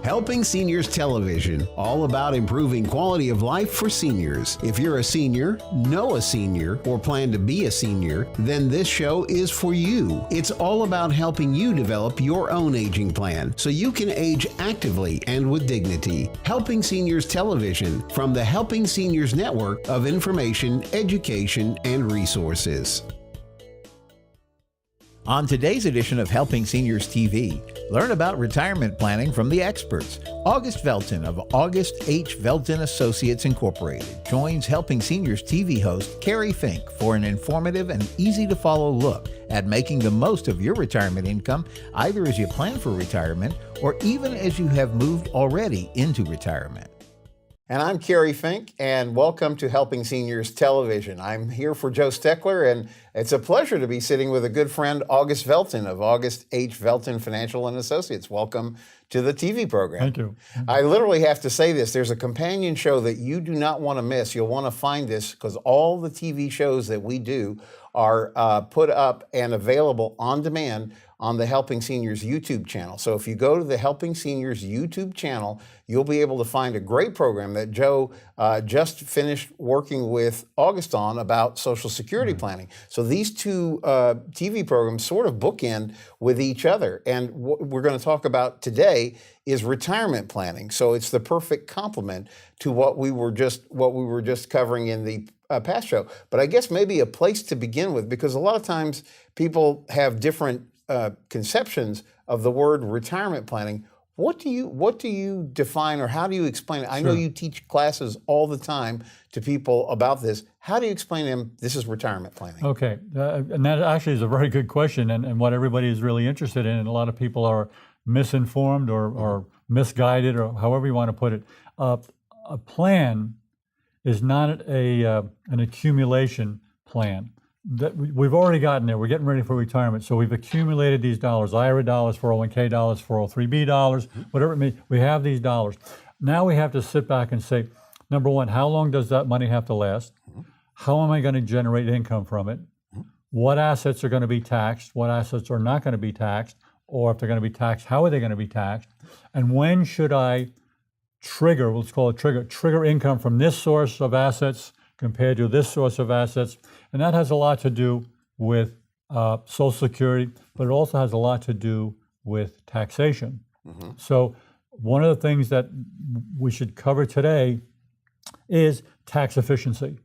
Helping Seniors Television, all about improving quality of life for seniors. If you're a senior, know a senior, or plan to be a senior, then this show is for you. It's all about helping you develop your own aging plan so you can age actively and with dignity. Helping Seniors Television from the Helping Seniors Network of information, education, and resources. On today's edition of Helping Seniors TV, learn about retirement planning from the experts. August Velten of August H. Velten Associates Incorporated joins Helping Seniors TV host Kerry Fink for an informative and easy-to-follow look at making the most of your retirement income, either as you plan for retirement or even as you have moved already into retirement. And I'm Kerry Fink, and welcome to Helping Seniors Television. I'm here for Joe Steckler, and it's a pleasure to be sitting with a good friend, August Velten of August H. Velten Financial and Associates. Welcome to the TV program. Thank you. I literally have to say this. There's a companion show that you do not want to miss. You'll want to find this because all the TV shows that we do are put up and available on demand on the Helping Seniors YouTube channel. So if you go to the Helping Seniors YouTube channel, you'll be able to find a great program that Joe just finished working with August on about Social Security planning. So these two TV programs sort of bookend with each other. And what we're going to talk about today is retirement planning. So it's the perfect complement to what we were just covering in the past show. But I guess maybe a place to begin with, because a lot of times people have different conceptions of the word retirement planning. What do you define, or how do you explain it? I know you teach classes all the time to people about this. How do you explain to them this is retirement planning? Okay, and that actually is a very good question, and what everybody is really interested in, and a lot of people are misinformed or misguided, or however you want to put it. A plan is not an accumulation plan. That we've already gotten there. We're getting ready for retirement. So we've accumulated these dollars, IRA dollars, 401k dollars, 403b dollars, whatever it may be. We have these dollars. Now we have to sit back and say, number one, how long does that money have to last? How am I going to generate income from it? What assets are going to be taxed? What assets are not going to be taxed? Or if they're going to be taxed, how are they going to be taxed? And when should I trigger, let's call it trigger income from this source of assets compared to this source of assets? And that has a lot to do with Social Security, but it also has a lot to do with taxation. So one of the things that we should cover today is tax efficiency.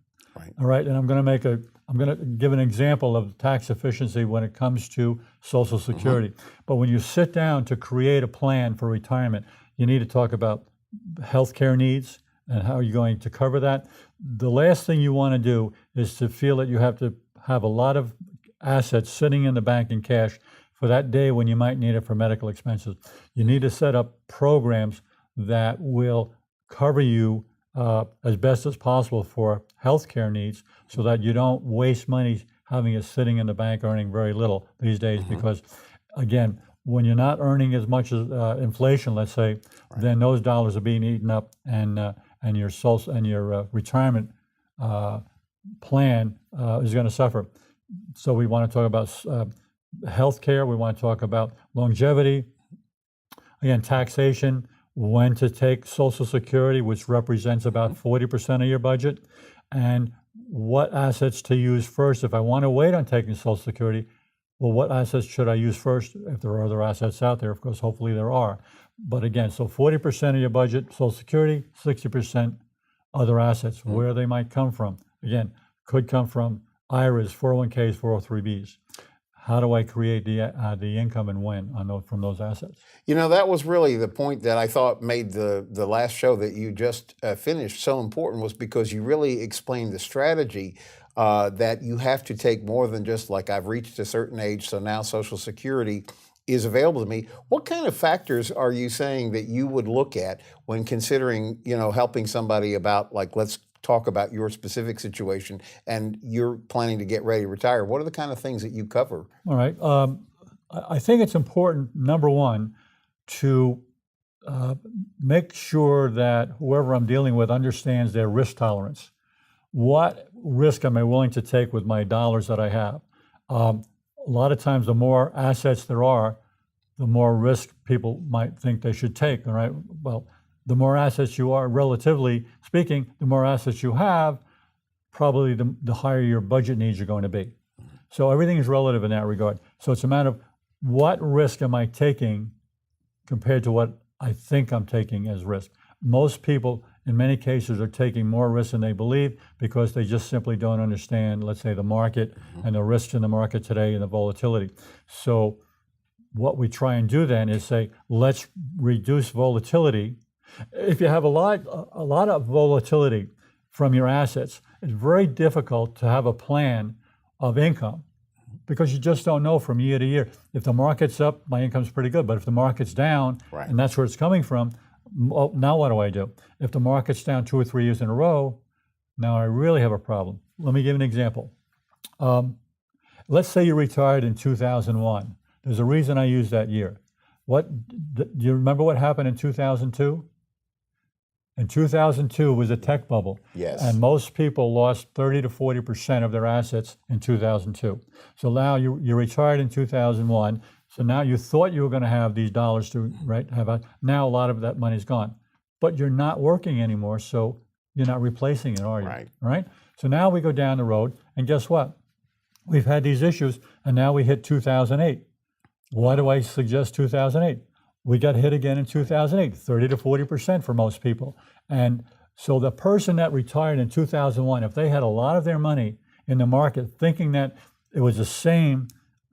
All right, and I'm going to give an example of tax efficiency when it comes to Social Security. But when you sit down to create a plan for retirement, you need to talk about healthcare needs and how you're going to cover that. The last thing you want to do is to feel that you have to have a lot of assets sitting in the bank in cash for that day when you might need it for medical expenses. You need to set up programs that will cover you as best as possible for healthcare needs, so that you don't waste money having it sitting in the bank earning very little these days. Because again, when you're not earning as much as inflation, let's say, then those dollars are being eaten up, and your retirement plan is going to suffer. So we want to talk about health care. We want to talk about longevity. Again, taxation, when to take Social Security, which represents about 40% of your budget, and what assets to use first. If I want to wait on taking Social Security, well, what assets should I use first? If there are other assets out there, of course, hopefully there are. But again, so 40% of your budget, Social Security, 60% other assets, where they might come from. Again, could come from IRAs, 401ks, 403bs. How do I create the income and when from those assets? You know, that was really the point that I thought made the last show that you just finished so important, was because you really explained the strategy that you have to take more than just like, I've reached a certain age, so now Social Security is available to me. What kind of factors are you saying that you would look at when considering, helping somebody about, like, let's talk about your specific situation and you're planning to get ready to retire? What are the kind of things that you cover? All right. I think it's important, number one, to make sure that whoever I'm dealing with understands their risk tolerance. What risk am I willing to take with my dollars that I have? A lot of times, the more assets there are, the more risk people might think they should take, all right? Well, the more assets you are, relatively speaking, the more assets you have, probably the higher your budget needs are going to be. So everything is relative in that regard. So it's a matter of what risk am I taking compared to what I think I'm taking as risk. Most people, in many cases, are taking more risk than they believe because they just simply don't understand, let's say, the market and the risks in the market today and the volatility. So what we try and do then is say, let's reduce volatility. If you have a lot of volatility from your assets, it's very difficult to have a plan of income because you just don't know from year to year. If the market's up, my income's pretty good, but if the market's down, Right. and that's where it's coming from, now what do I do? If the market's down 2 or 3 years in a row, now I really have a problem. Let me give an example. Let's say you retired in 2001. There's a reason I use that year. Do you remember what happened in 2002? In 2002 was a tech bubble. Yes. And most people lost 30 to 40% of their assets in 2002. So now you retired in 2001. So now you thought you were going to have these dollars to now a lot of that money's gone. But you're not working anymore, so you're not replacing it, are you? Right. Right? So now we go down the road, and guess what? We've had these issues, and now we hit 2008. Why do I suggest 2008? We got hit again in 2008, 30 to 40% for most people. And so the person that retired in 2001, if they had a lot of their money in the market thinking that it was the same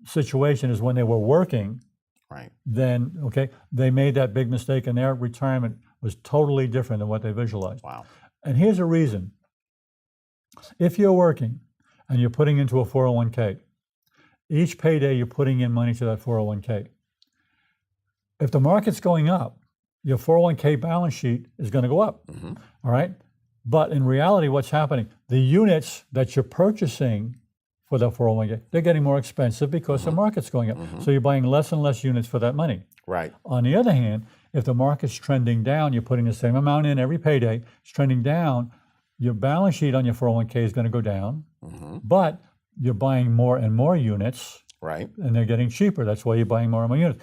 situation as when they were working, Right. then, okay, they made that big mistake and their retirement was totally different than what they visualized. Wow. And here's a reason. If you're working and you're putting into a 401k, each payday you're putting in money to that 401k. If the market's going up, your 401k balance sheet is going to go up, all right? But in reality, what's happening? The units that you're purchasing for the 401k, they're getting more expensive because the market's going up. So you're buying less and less units for that money. Right. On the other hand, if the market's trending down, you're putting the same amount in every payday, it's trending down, your balance sheet on your 401k is going to go down, but you're buying more and more units, Right. and they're getting cheaper. That's why you're buying more and more units.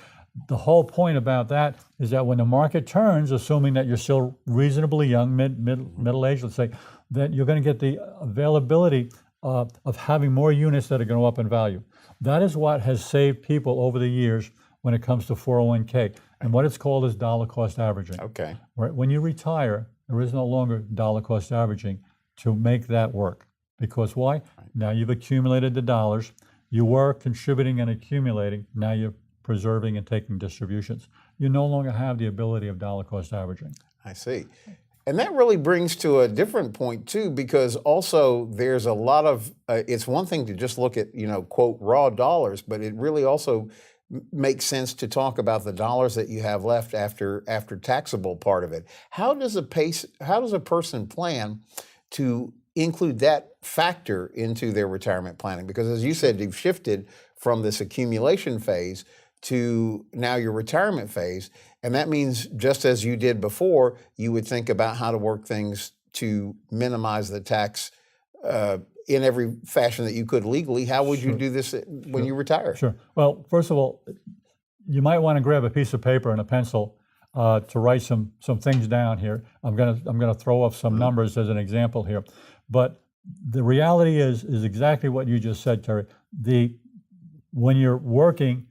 The whole point about that is that when the market turns, assuming that you're still reasonably young, middle age, let's say, that you're going to get the availability of having more units that are going to go up in value. That is what has saved people over the years when it comes to 401k. And what it's called is dollar cost averaging. Okay. Right? When you retire, there is no longer dollar cost averaging to make that work. Because why? Now you've accumulated the dollars. You were contributing and accumulating. Now you're preserving and taking distributions. You no longer have the ability of dollar cost averaging. I see. And that really brings to a different point too, because also there's a lot of, it's one thing to just look at, quote, raw dollars, but it really also makes sense to talk about the dollars that you have left after taxable part of it. How does a person plan to include that factor into their retirement planning? Because as you said, you've shifted from this accumulation phase to now your retirement phase. And that means, just as you did before, you would think about how to work things to minimize the tax in every fashion that you could legally. How would you do this when you retire? Sure. Well, first of all, you might want to grab a piece of paper and a pencil to write some things down here. I'm gonna throw off some numbers as an example here. But the reality is exactly what you just said, Kerry. When you're working,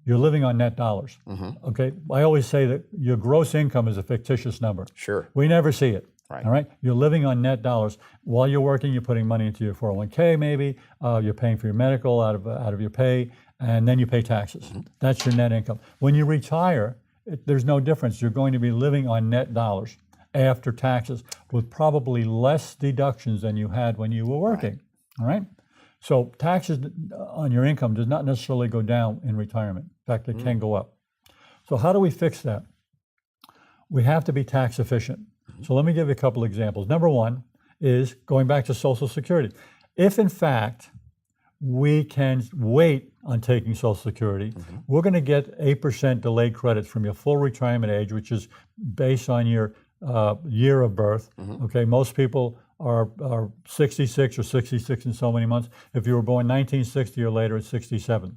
you're living on net dollars. Okay, I always say that your gross income is a fictitious number. Sure. We never see it. Right. All right. You're living on net dollars. While you're working, you're putting money into your 401k. Maybe you're paying for your medical out of your pay, and then you pay taxes. That's your net income. When you retire, there's no difference. You're going to be living on net dollars after taxes, with probably less deductions than you had when you were working. All right. So taxes on your income does not necessarily go down in retirement. In fact, it can go up. So how do we fix that? We have to be tax efficient. So let me give you a couple examples. Number one is going back to Social Security. If in fact we can wait on taking Social Security, we're going to get 8% delayed credits from your full retirement age, which is based on your year of birth. Okay, most people are 66 or 66 in so many months. If you were born 1960 or later, it's 67.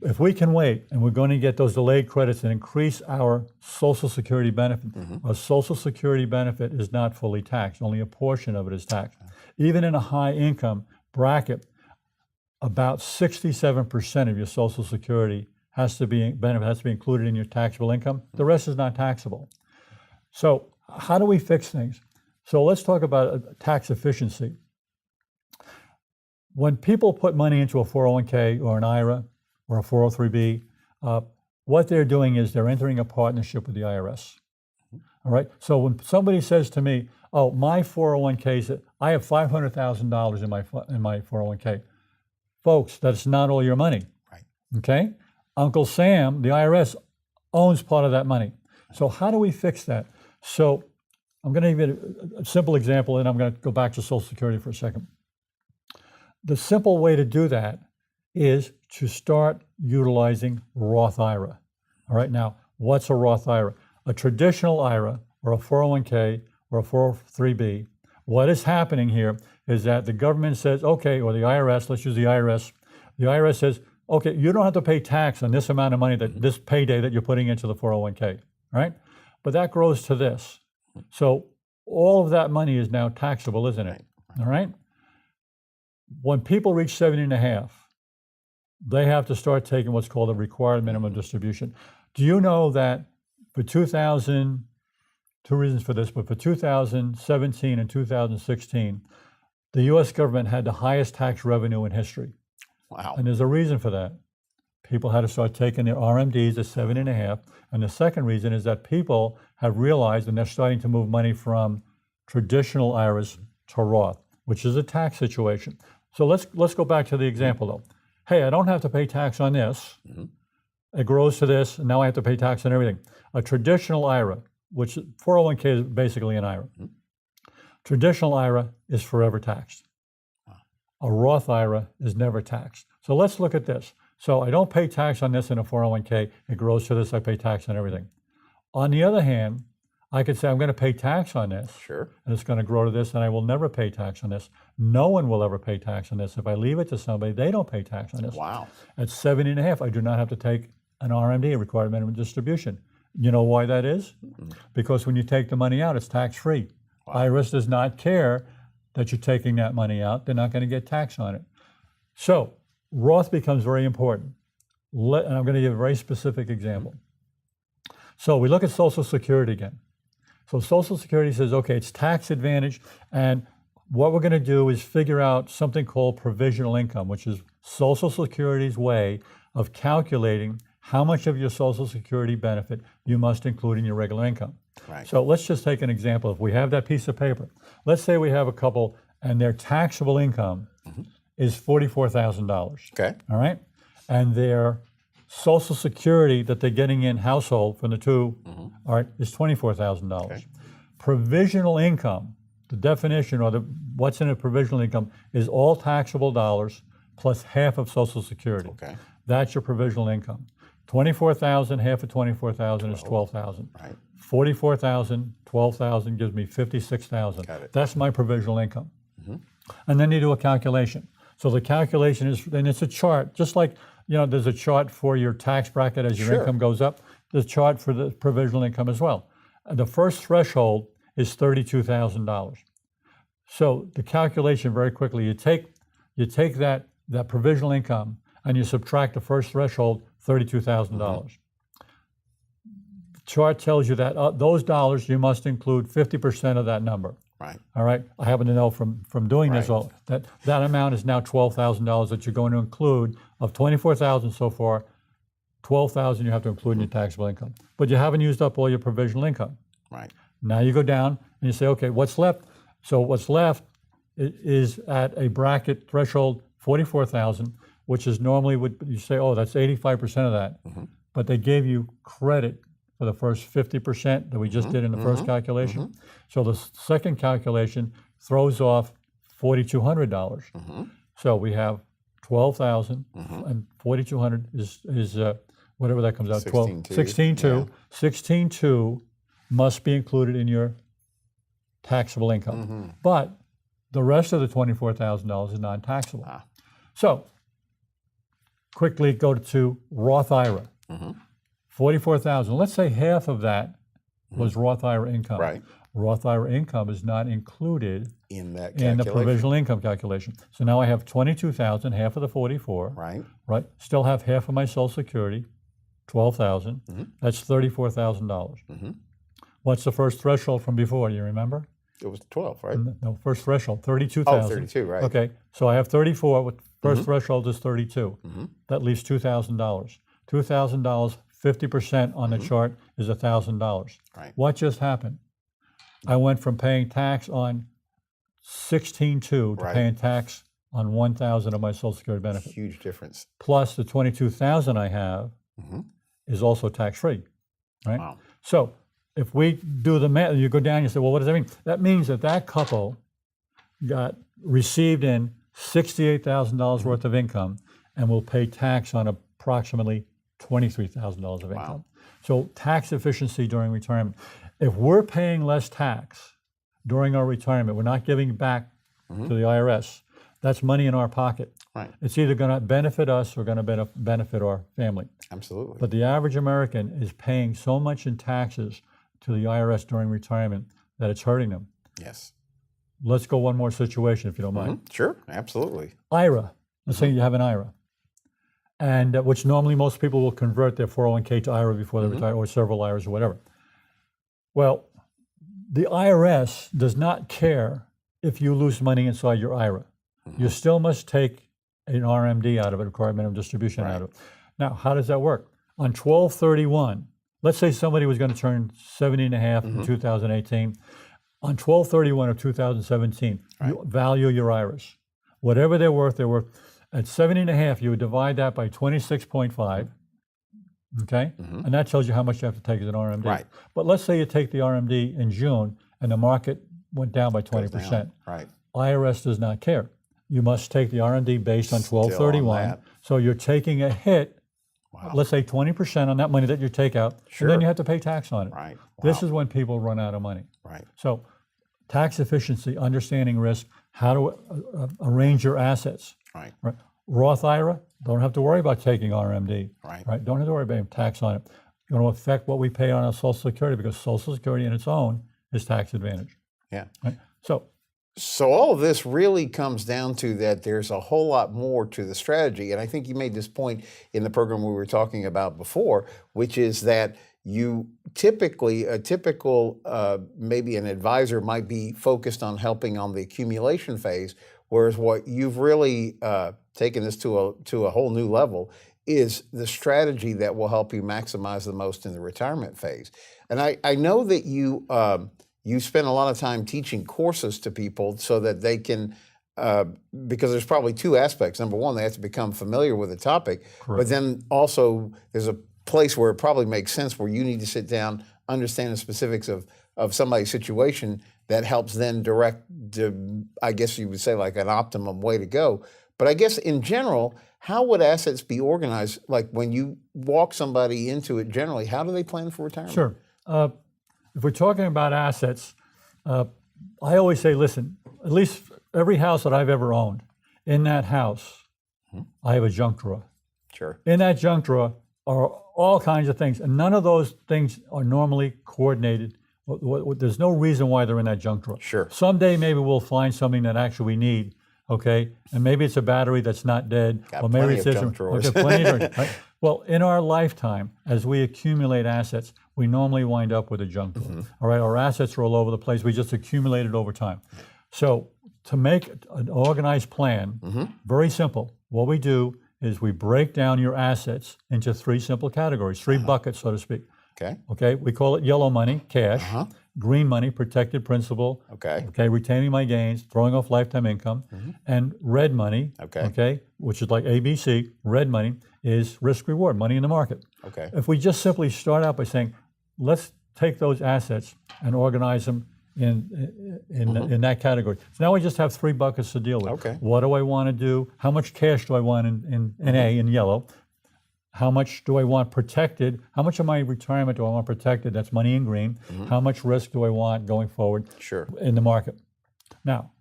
If we can wait and we're going to get those delayed credits and increase our Social Security benefit, our Social Security benefit is not fully taxed. Only a portion of it is taxed. Even in a high income bracket, about 67% of your Social Security benefit has to be included in your taxable income. The rest is not taxable. So how do we fix things? So let's talk about tax efficiency. When people put money into a 401k or an IRA or a 403b, what they're doing is they're entering a partnership with the IRS. All right. So when somebody says to me, "Oh, my 401k, I have $500,000 in my 401k," folks, that's not all your money. Right. Okay. Uncle Sam, the IRS, owns part of that money. So how do we fix that? So I'm going to give you a simple example, and I'm going to go back to Social Security for a second. The simple way to do that is to start utilizing Roth IRA. All right, now, what's a Roth IRA? A traditional IRA or a 401k or a 403b, what is happening here is that the government says, okay, or the IRS, let's use the IRS says, okay, you don't have to pay tax on this amount of money, this payday that you're putting into the 401k, right? But that grows to this. So all of that money is now taxable, isn't it? All right? When people reach 70 and a half, they have to start taking what's called a required minimum distribution. Do you know that for 2000, two reasons for this, but for 2017 and 2016, the US government had the highest tax revenue in history. Wow. And there's a reason for that. People had to start taking their RMDs at 70 and a half. And the second reason is that people have realized, and they're starting to move money from traditional IRAs to Roth, which is a tax situation. So let's go back to the example though. Hey, I don't have to pay tax on this. It grows to this, and now I have to pay tax on everything. A traditional IRA, which 401k is basically an IRA. Traditional IRA is forever taxed. A Roth IRA is never taxed. So let's look at this. So I don't pay tax on this in a 401k. It grows to this, I pay tax on everything. On the other hand, I could say I'm going to pay tax on this, Sure. and it's going to grow to this, and I will never pay tax on this. No one will ever pay tax on this. If I leave it to somebody, they don't pay tax on this. Wow. At 70 and a half, I do not have to take an RMD, a required minimum distribution. You know why that is? Because when you take the money out, it's tax-free. Wow. IRS does not care that you're taking that money out. They're not going to get tax on it. So Roth becomes very important. And I'm going to give a very specific example. So we look at Social Security again. So Social Security says, okay, it's tax advantage, and what we're going to do is figure out something called provisional income, which is Social Security's way of calculating how much of your Social Security benefit you must include in your regular income. Right. So let's just take an example. If we have that piece of paper, let's say we have a couple and their taxable income is $44,000. Okay. All right? And their Social Security that they're getting in household from the two, all right, is $24,000. Okay. Provisional income, the definition or what's in a provisional income is all taxable dollars plus half of Social Security. Okay. That's your provisional income. 24,000, half of 24,000 is 12,000. Right. 44,000, 12,000 gives me 56,000. Got it. That's my provisional income. And then you do a calculation. So the calculation is, and it's a chart, just like, you know, there's a chart for your tax bracket as your Sure. income goes up. There's a chart for the provisional income as well. And the first threshold is $32,000. So the calculation very quickly, you take that provisional income and you subtract the first threshold, $32,000. The chart tells you that those dollars, you must include 50% of that number. Right. All right. I happen to know from doing this, Right. that amount is now $12,000 that you're going to include of 24,000 so far. 12,000 you have to include in your taxable income, but you haven't used up all your provisional income. Right. Now you go down and you say, okay, what's left? So what's left is at a bracket threshold 44,000, which is normally what you say, oh, that's 85% of that, but they gave you credit for the first 50% that we just did in the first calculation. So the second calculation throws off $4,200. So we have 12,000 and 4,200 is whatever that comes out, 16,200. 16,200 must be included in your taxable income. But the rest of the $24,000 is non-taxable. So quickly go to Roth IRA. 44,000. Let's say half of that was Roth IRA income. Right. Roth IRA income is not included In that in the calculation. provisional income calculation. So now I have 22,000, half of the 44. Right. Right. Still have half of my Social Security, 12,000. That's $34,000. What's the first threshold from before? You remember? It was 12, right? No, first threshold, 32,000. Oh, 32, right. Okay, so I have 34. With first threshold is 32. That leaves $2,000. $2,000, 50% on the chart is $1,000. Right. What just happened? I went from paying tax on 16.2 to Right. paying tax on 1,000 of my Social Security benefit. Huge difference. Plus the 22,000 I have is also tax-free, right? Wow. So if we do the math, you go down, you say, well, what does that mean? That means that that couple received in $68,000 worth of income and will pay tax on approximately $23,000 of income. So tax efficiency during retirement. If we're paying less tax during our retirement, we're not giving back to the IRS, that's money in our pocket. Right. It's either going to benefit us or going to benefit our family. Absolutely. But the average American is paying so much in taxes to the IRS during retirement that it's hurting them. Yes. Let's go one more situation, if you don't mind. Sure. Absolutely. IRA. Let's say you have an IRA, and which normally most people will convert their 401k to IRA before they retire, or several IRAs or whatever. Well, the IRS does not care if you lose money inside your IRA. You still must take an RMD out of it, a required minimum distribution out of it. Now, how does that work? On 12/31, let's say somebody was going to turn 70 and a half in 2018. On 12/31 of 2017, you value your IRAs. Whatever they're worth, they're worth. At 70 and a half, you would divide that by 26.5, okay? And that tells you how much you have to take as an RMD. Right. But let's say you take the RMD in June and the market went down by 20%. Down. Right. IRS does not care. You must take the RMD based on Still on 12/31. that. So you're taking a hit, let's say 20% on that money that you take out, and then you have to pay tax on it. Right. This is when people run out of money. Right. So tax efficiency, understanding risk, how to arrange your assets. Right. Right. Roth IRA, don't have to worry about taking RMD. Right. Right. Don't have to worry about tax on it. It's going to affect what we pay on our Social Security because Social Security in its own is tax advantage. Yeah. Right. So all of this really comes down to that there's a whole lot more to the strategy. And I think you made this point in the program we were talking about before, which is that you typically, maybe an advisor might be focused on helping on the accumulation phase, whereas what you've really taken this to a whole new level is the strategy that will help you maximize the most in the retirement phase. And I know that you spend a lot of time teaching courses to people so that they can, because there's probably two aspects. Number one, they have to become familiar with the topic, but then also there's a place where it probably makes sense where you need to sit down, understand the specifics of somebody's situation that helps then direct, I guess you would say, like an optimum way to go. But I guess in general, how would assets be organized? Like when you walk somebody into it generally, how do they plan for retirement? Sure. If we're talking about assets, I always say, listen, at least every house that I've ever owned, in that house, I have a junk drawer. Sure. In that junk drawer are all kinds of things, and none of those things are normally coordinated. There's no reason why they're in that junk drawer. Sure. Someday maybe we'll find something that actually we need, okay? And maybe it's a battery that's not dead. Got or maybe plenty it's of this, junk drawers. okay, plenty of junk, right? Well, in our lifetime, as we accumulate assets, we normally wind up with a junk drawer. All right, our assets are all over the place. We just accumulate it over time. So to make an organized plan, very simple. What we do is we break down your assets into three simple categories, three buckets, so to speak. Okay. Okay, we call it yellow money, cash. Green money, protected principal. Okay. Okay, retaining my gains, throwing off lifetime income. And red money, Okay. which is like ABC, red money is risk reward, money in the market. Okay. If we just simply start out by saying, let's take those assets and organize them in that category. So now we just have three buckets to deal with. Okay. What do I want to do? How much cash do I want in A, in yellow? How much do I want protected? How much of my retirement do I want protected? That's money in green. How much risk do I want going forward Sure. in the market? Now,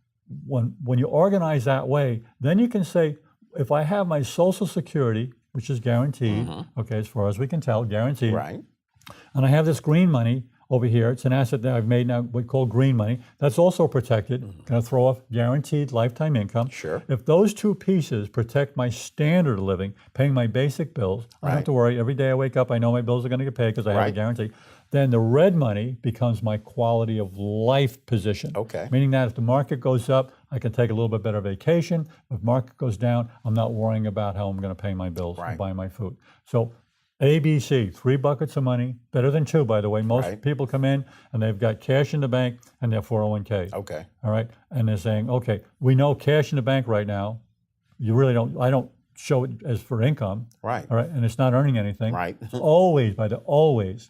when you organize that way, then you can say, if I have my Social Security which is guaranteed, okay, as far as we can tell, guaranteed. Right. And I have this green money over here. It's an asset that I've made now, we call green money. That's also protected. Going to throw off guaranteed lifetime income. Sure. If those two pieces protect my standard of living, paying my basic bills, I don't have to worry. Every day I wake up, I know my bills are going to get paid because I have a guarantee. Then the red money becomes my quality of life position. Okay. Meaning that if the market goes up, I can take a little bit better vacation. If market goes down, I'm not worrying about how I'm going to pay my bills and buy my food. So ABC, 3 buckets of money, better than 2, by the way. Most people come in and they've got cash in the bank and their 401k. Okay. All right. And they're saying, okay, we know cash in the bank right now. You really don't, I don't show it as for income. Right. All right. And it's not earning anything. Right. Always, always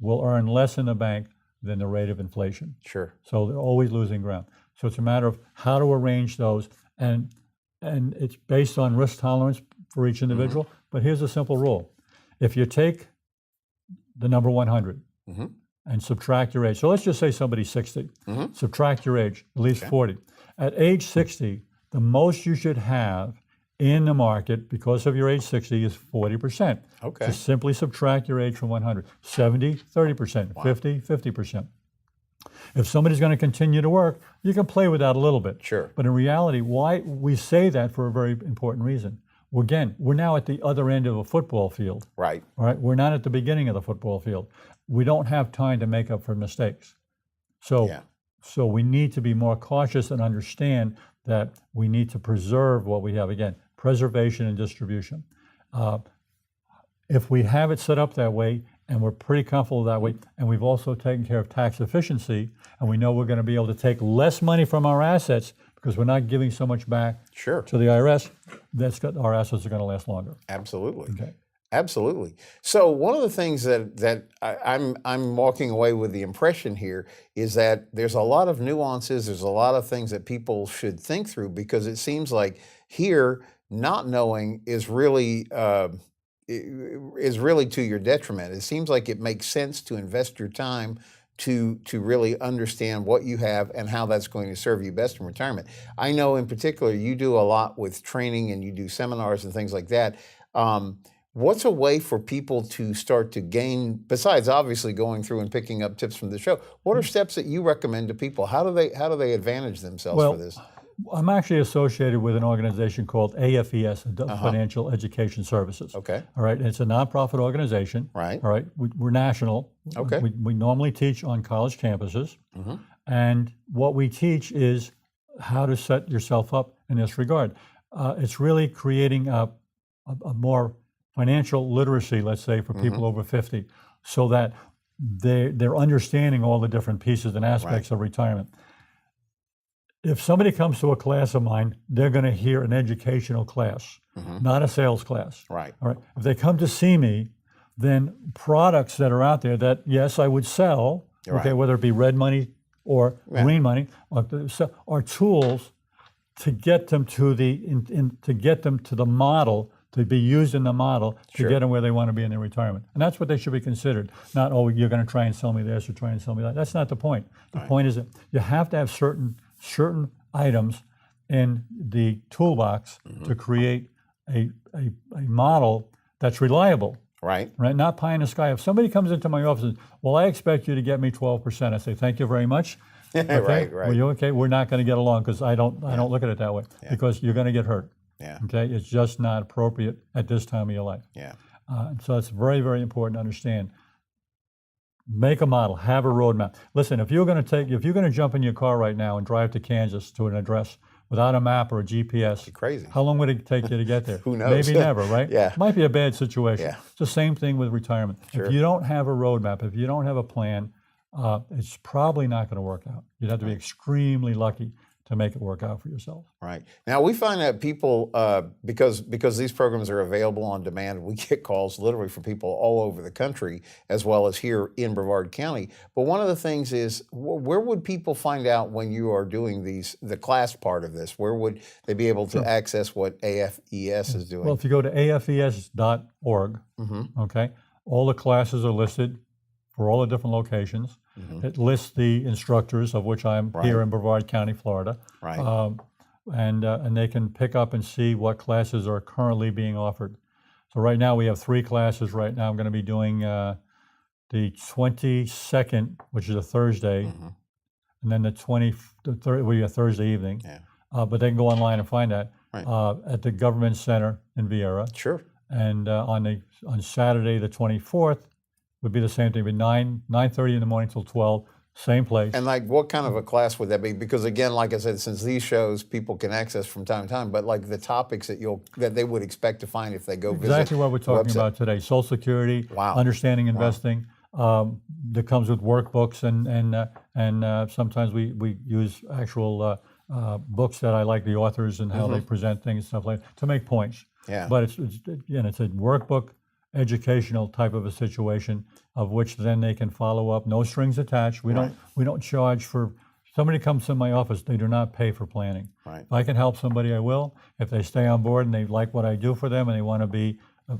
will earn less in the bank than the rate of inflation. Sure. So they're always losing ground. So it's a matter of how to arrange those. And it's based on risk tolerance for each individual. But here's a simple rule. If you take the number 100 and subtract your age, so let's just say somebody's 60, subtract your age, at least 40. At age 60, the most you should have in the market because of your age 60 is 40%. Okay. Just simply subtract your age from 100. 70, 30%, 50, 50%. If somebody's going to continue to work, you can play with that a little bit. Sure. But in reality, why we say that for a very important reason. Again, we're now at the other end of a football field. Right. All right. We're not at the beginning of the football field. We don't have time to make up for mistakes. So we need to be more cautious and understand that we need to preserve what we have. Again, preservation and distribution. If we have it set up that way, and we're pretty comfortable that way, and we've also taken care of tax efficiency, and we know we're going to be able to take less money from our assets because we're not giving so much back to the IRS, our assets are going to last longer. Absolutely. Okay. Absolutely. So one of the things that I'm walking away with the impression here is that there's a lot of nuances, there's a lot of things that people should think through, because it seems like here not knowing is really to your detriment. It seems like it makes sense to invest your time to really understand what you have and how that's going to serve you best in retirement. I know in particular you do a lot with training and you do seminars and things like that. What's a way for people to start to gain, besides obviously going through and picking up tips from the show, what are steps that you recommend to people? How do they advantage themselves for this? I'm actually associated with an organization called AFES, Financial Education Services. Okay. All right. It's a nonprofit organization. Right. All right. We're national. Okay. We normally teach on college campuses. And what we teach is how to set yourself up in this regard. It's really creating a more financial literacy, let's say, for people over 50, so that they're understanding all the different pieces and aspects of retirement. If somebody comes to a class of mine, they're going to hear an educational class, not a sales class. Right. All right. If they come to see me, then products that are out there that, yes, I would sell, okay, whether it be red money or green money, are tools to get them to the model, to be used in the model to get them where they want to be in their retirement. And that's what they should be considered. Not, oh, you're going to try and sell me this or try and sell me that. That's not the point. The point is that you have to have certain items in the toolbox to create a model that's reliable. Right. Not pie in the sky. If somebody comes into my office and says, well, I expect you to get me 12%, I say, thank you very much. Okay? Right. Well, you okay? We're not going to get along because I don't look at it that way, because you're going to get hurt. Yeah. Okay. It's just not appropriate at this time of your life. Yeah. So it's very, very important to understand. Make a model, have a roadmap. Listen, if you're going to jump in your car right now and drive to Kansas to an address without a map or a GPS, you're crazy. How long would it take you to get there? Who knows? Maybe never, right? Yeah. Might be a bad situation. Yeah. It's the same thing with retirement. Sure. If you don't have a roadmap, if you don't have a plan, it's probably not going to work out. You'd have to be extremely lucky to make it work out for yourself. Right. Now we find that people, because these programs are available on demand, we get calls literally from people all over the country as well as here in Brevard County. But one of the things is, where would people find out when you are doing the class part of this? Where would they be able to access what AFES is doing? Well, if you go to afes.org, okay, all the classes are listed for all the different locations. It lists the instructors, of which I'm here in Brevard County, Florida. Right. And they can pick up and see what classes are currently being offered. So right now we have 3 classes. Right now I'm going to be doing the 22nd, which is a Thursday, and then the 23rd, we have Thursday evening. Yeah. But they can go online and find that Right. at the Government Center in Viera. Sure. And on Saturday the 24th would be the same thing, but 9:30 in the morning till 12, same place. And like, what kind of a class would that be? Because again, like I said, since these shows people can access from time to time, but like the topics that they would expect to find if they go visit. Exactly what we're the talking website. about today: Social Security, Wow. understanding investing. That comes with workbooks, and sometimes we use actual books that I like the authors and how they present things, stuff like to make points. Yeah. But it's a workbook, educational type of a situation, of which then they can follow up. No strings attached. We don't charge for. Somebody comes to my office, they do not pay for planning. Right. If I can help somebody, I will. If they stay on board and they like what I do for them and they want to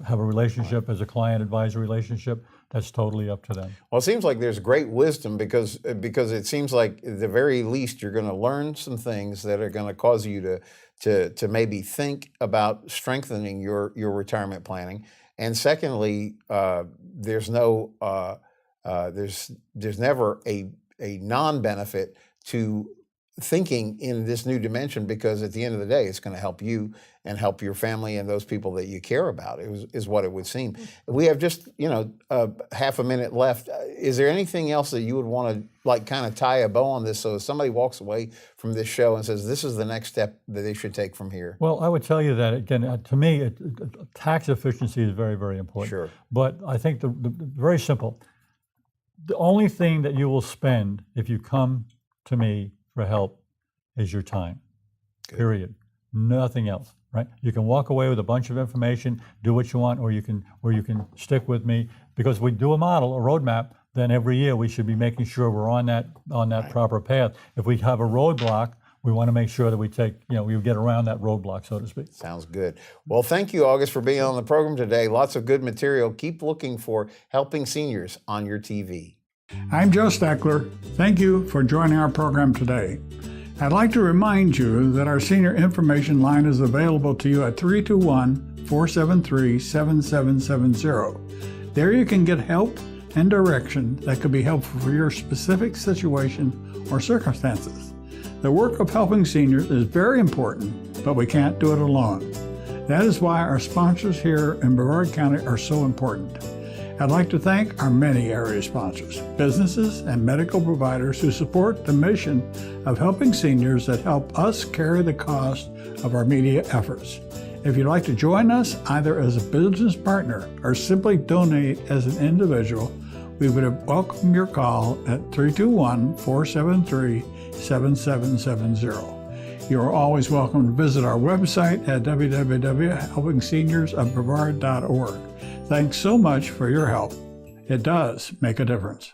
have a relationship as a client-advisor relationship, that's totally up to them. Well, it seems like there's great wisdom because it seems like at the very least you're going to learn some things that are going to cause you to maybe think about strengthening your retirement planning. And secondly, there's never a non-benefit to thinking in this new dimension, because at the end of the day, it's going to help you and help your family and those people that you care about, is what it would seem. We have just, half a minute left. Is there anything else that you would want to like kind of tie a bow on this, so if somebody walks away from this show and says, this is the next step that they should take from here? Well, I would tell you that, again, to me, tax efficiency is very, very important. Sure. But I think the very simple, the only thing that you will spend if you come to me for help is your time. Good. Period. Nothing else, right? You can walk away with a bunch of information, do what you want, or you can stick with me, because we do a model, a roadmap. Then every year we should be making sure we're on that proper path. If we have a roadblock, we want to make sure that we get around that roadblock, so to speak. Sounds good. Well, thank you, August, for being on the program today. Lots of good material. Keep looking for Helping Seniors on your TV. I'm Joe Steckler. Thank you for joining our program today. I'd like to remind you that our senior information line is available to you at 321-473-7770. There you can get help and direction that could be helpful for your specific situation or circumstances. The work of helping seniors is very important, but we can't do it alone. That is why our sponsors here in Brevard County are so important. I'd like to thank our many area sponsors, businesses and medical providers who support the mission of helping seniors that help us carry the cost of our media efforts. If you'd like to join us either as a business partner or simply donate as an individual, we would welcome your call at 321-473-7770. You are always welcome to visit our website at www.helpingseniors.brevard.org. Thanks so much for your help. It does make a difference.